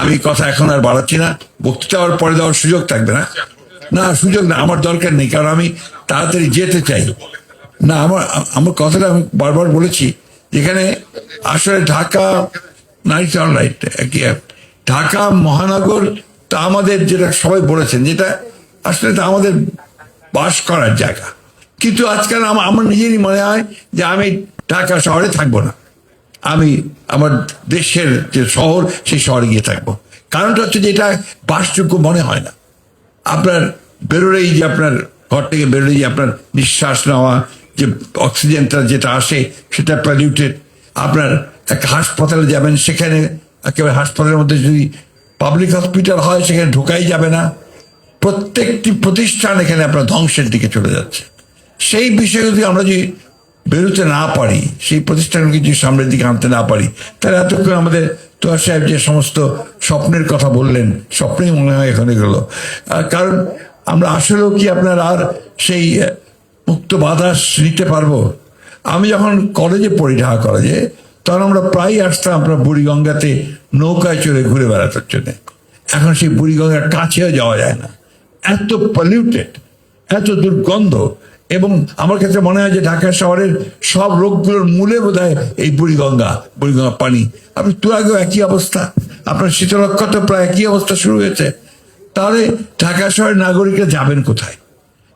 আমি কথা এখন আর বাড়াচ্ছি না, বক্তৃতা আর পরে দেওয়ার সুযোগ থাকবে না। না সুযোগ না, আমার দরকার নেই, কারণ আমি তাড়াতাড়ি যেতে চাই। না আমার আমার কথাটা আমি বারবার বলেছি, যেখানে আসলে ঢাকা ঢাকা মহানগর তা আমাদের, যেটা সবাই বলেছেন, যেটা আসলে তা আমাদের বাস করার জায়গা। কিন্তু আজকাল আমার নিজেরই মনে হয় যে আমি ঢাকা শহরে থাকবো না, আমি আমার দেশের যে শহর সেই শহরে গিয়ে থাকবো। কারণটা হচ্ছে যে এটা বাসযোগ্য মনে হয় না। আপনার বেরোলেই যে আপনার ঘর থেকে বেরোলেই যে আপনার নিঃশ্বাস নেওয়া যে অক্সিজেনটা যেটা আসে সেটা পলিউটেড। আপনার একটা হাসপাতালে যাবেন, সেখানে একেবারে হাসপাতালের মধ্যে যদি পাবলিক হসপিটাল হয় সেখানে ঢোকাই যাবে না। প্রত্যেকটি প্রতিষ্ঠান এখানে আপনার ধ্বংসের দিকে চলে যাচ্ছে। সেই বিষয়ে যদি আমরা যদি বেরোতে না পারি, সেই প্রতিষ্ঠানকে যদি সামনের দিকে আনতে না পারি, তাহলে এতক্ষণ আমাদের তোয়া সাহেব যে সমস্ত স্বপ্নের কথা বললেন, স্বপ্নেই মনে হয় এখানে গেল। কারণ আমরা আসলেও কি আপনার আর সেই মুক্ত বাতাস নিতে পারবো? আমি যখন কলেজে পড়ি, ঢাকা কলেজে, তখন আমরা প্রায় আসতাম আপনার বুড়িগঙ্গাতে নৌকায় চড়ে ঘুরে বেড়ানোর জন্য। এখন সেই বুড়িগঙ্গার কাছেও যাওয়া যায় না, এত পলিউটেড, এত দুর্গন্ধ। এবং আমার ক্ষেত্রে মনে হয় যে ঢাকা শহরের সব রোগগুলোর মূলে বোধহয় এই বুড়িগঙ্গার পানি। আপনি তুরাগেও একই অবস্থা, আপনার শীতলক্ষা তো প্রায় একই অবস্থা শুরু হয়েছে। তাহলে ঢাকা শহরের নাগরিকরা যাবেন কোথায়?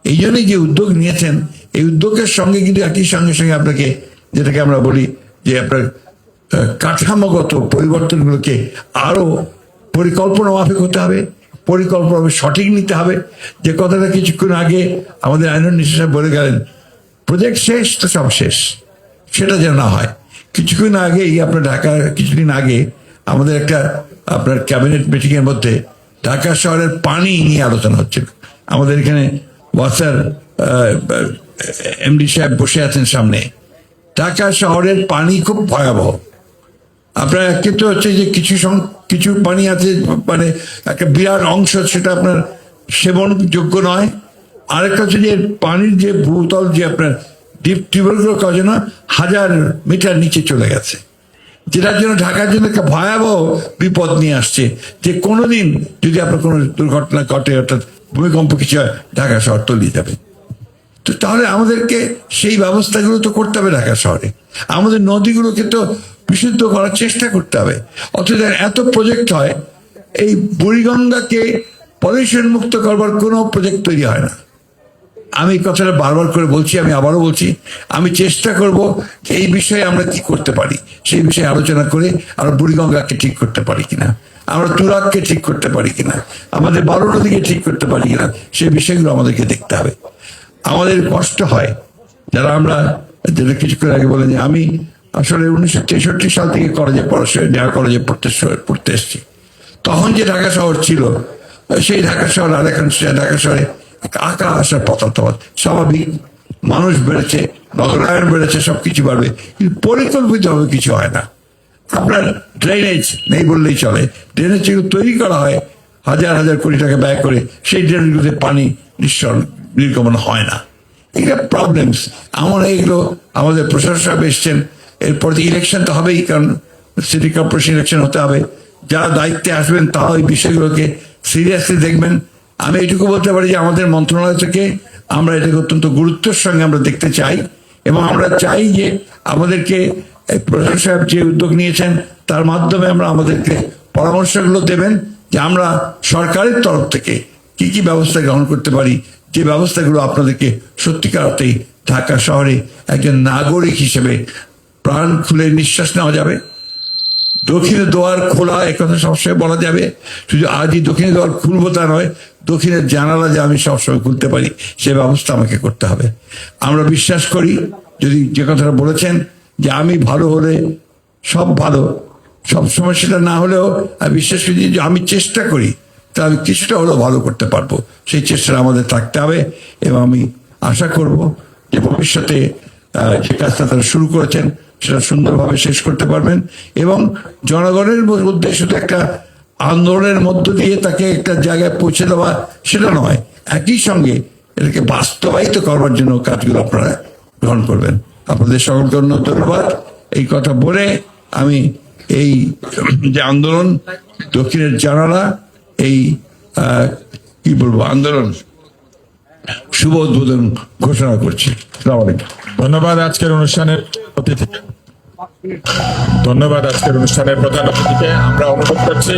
এই জন্যই যে উদ্যোগ নিয়েছেন, এই উদ্যোগের সঙ্গে কিন্তু একই সঙ্গে সঙ্গে আপনাকে, যেটাকে আমরা বলি যে আপনার কাঠামোগত পরিবর্তনগুলোকে আরো পরিকল্পনা মাফিক হতে হবে, পরিকল্পনা সঠিক নিতে হবে। যে কথাটা কিছুক্ষণ আগে আমাদের আইনুল নিশা সাহেব বলে গেলেন, প্রজেক্ট শেষ তো সব শেষ, সেটা যেন না হয়। কিছুক্ষণ আগেই আপনার কিছুদিন আগে আমাদের একটা আপনার ক্যাবিনেট মিটিং এর মধ্যে ঢাকা শহরের পানি নিয়ে আলোচনা হচ্ছিল। আমাদের এখানে ওয়াসার এমডি সাহেব বসে আছেন সামনে। ঢাকা শহরের পানি খুব ভয়াবহ। আপনার কিন্তু হচ্ছে যে কিছু পানি আছে, মানে একটা বিরাট অংশ সেটা আপনার সেবনযোগ্য নয়। আরেকটা হচ্ছে যে পানির যে ভূতল, যে আপনার ডিপ টিউবওয়েলগুলো কজন 1000 মিটার নিচে চলে গেছে, যেটার জন্য ঢাকার জন্য একটা ভয়াবহ বিপদ নিয়ে আসছে। যে কোনোদিন যদি আপনার কোনো দুর্ঘটনা ঘটে, অর্থাৎ ভূমিকম্প কিছু হয়, ঢাকা শহর তলিয়ে যাবে। তো তাহলে আমাদেরকে সেই ব্যবস্থাগুলো তো করতে হবে ঢাকা শহরে। আমাদের নদীগুলোকে তো বিশুদ্ধ করার চেষ্টা করতে হবে। অথচ এত প্রজেক্ট হয়, এই বুড়িগঙ্গাকে পলিউশন মুক্ত করবার কোনো প্রজেক্ট তৈরি হয় না। আমি এই কথাটা বারবার করে বলছি, আমি আবারও বলছি, আমি চেষ্টা করব যে এই বিষয়ে আমরা কি করতে পারি সেই বিষয়ে আলোচনা করে আমরা বুড়িগঙ্গাকে ঠিক করতে পারি কিনা, আমরা তুরাগকে ঠিক করতে পারি কিনা, আমাদের 12 নদীকে ঠিক করতে পারি কিনা, সেই বিষয়গুলো আমাদেরকে দেখতে হবে। আমাদের কষ্ট হয় যারা আমরা, যেটা কিছুক্ষণ আগে বলেন যে আমি আসলে 1963 সাল থেকে কলেজে ঢাকা কলেজে পড়তে এসেছি। তখন যে ঢাকা শহর ছিল, সেই ঢাকা শহর আর এখন ঢাকা শহরে আকাশ আর পাতাল তফাৎ। স্বাভাবিক, মানুষ বেড়েছে, নগরায়ন বেড়েছে, সবকিছু বাড়বে, কিন্তু পরিকল্পিত ভাবে কিছু হয় না। আপনার ড্রেনেজ নেই বললেই চলে। ড্রেনেজ যেগুলো তৈরি করা হয় 1000 কোটি টাকা ব্যয় করে, সেই ড্রেনেজগুলোতে পানি নির্গমন হয় না। এটা প্রবলেমস। এইগুলো আমাদের প্রশাসক সাহেব এসছেন, এরপর ইলেকশন তো হবেই, কারণ সিটি কর্পোরেশন ইলেকশন হতে হবে। যারা দায়িত্বে আসবেন তারা ওই বিষয়গুলোকে সিরিয়াসলি দেখবেন। আমি এটুকু বলতে পারি যে আমাদের মন্ত্রণালয় থেকে আমরা এটাকে অত্যন্ত গুরুত্বের সঙ্গে আমরা দেখতে চাই, এবং আমরা চাই যে আমাদেরকে প্রশাসক সাহেব যে উদ্যোগ নিয়েছেন তার মাধ্যমে আমরা আমাদেরকে পরামর্শগুলো দেবেন যে আমরা সরকারের তরফ থেকে কি কি ব্যবস্থা গ্রহণ করতে পারি, যে ব্যবস্থাগুলো আপনাদেরকে সত্যিকার অর্থেই ঢাকা শহরে একজন নাগরিক হিসেবে প্রাণ খুলে নিঃশ্বাস নেওয়া যাবে। দক্ষিণে দুয়ার খোলা, একথা সবসময় বলা যাবে। শুধু আজই দক্ষিণে দুয়ার খুলবো তা নয়, দক্ষিণের জানালা যে আমি সবসময় খুলতে পারি সে ব্যবস্থা আমাকে করতে হবে। আমরা বিশ্বাস করি, যদি যে কথাটা বলেছেন যে আমি ভালো হলে সব ভালো, সবসময় সেটা না হলেও আমি বিশ্বাস করি যে আমি চেষ্টা করি তা আমি কিছুটা হলেও ভালো করতে পারবো। সেই চেষ্টাটা আমাদের থাকতে হবে, এবং আমি আশা করব যে ভবিষ্যতে যে কাজটা তারা শুরু করেছেন সেটা সুন্দরভাবে শেষ করতে পারবেন, এবং জনগণের মধ্যে শুধু একটা আন্দোলনের মধ্য দিয়ে তাকে একটা জায়গায় পৌঁছে দেওয়া সেটা নয়, একই সঙ্গে এটাকে বাস্তবায়িত করবার জন্য কাজগুলো আপনারা গ্রহণ করবেন। আপনাদের সকলকে ধন্যবাদ। এই কথা বলে আমি এই যে আন্দোলন দক্ষিণের জানালা এই কি বলবো আন্দোলন শুভ উদ্বোধন ঘোষণা করছি। আসসালামু আলাইকুম। ধন্যবাদ আজকের অনুষ্ঠানের অতিথিকে। ধন্যবাদ আজকের অনুষ্ঠানের প্রধান অতিথিকে। আমরা অনুরোধ করছি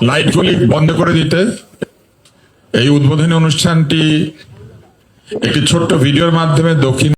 লাইটগুলি বন্ধ করে দিতে। এই উদ্বোধনী অনুষ্ঠানটি একটি ছোট্ট ভিডিওর মাধ্যমে দক্ষিণ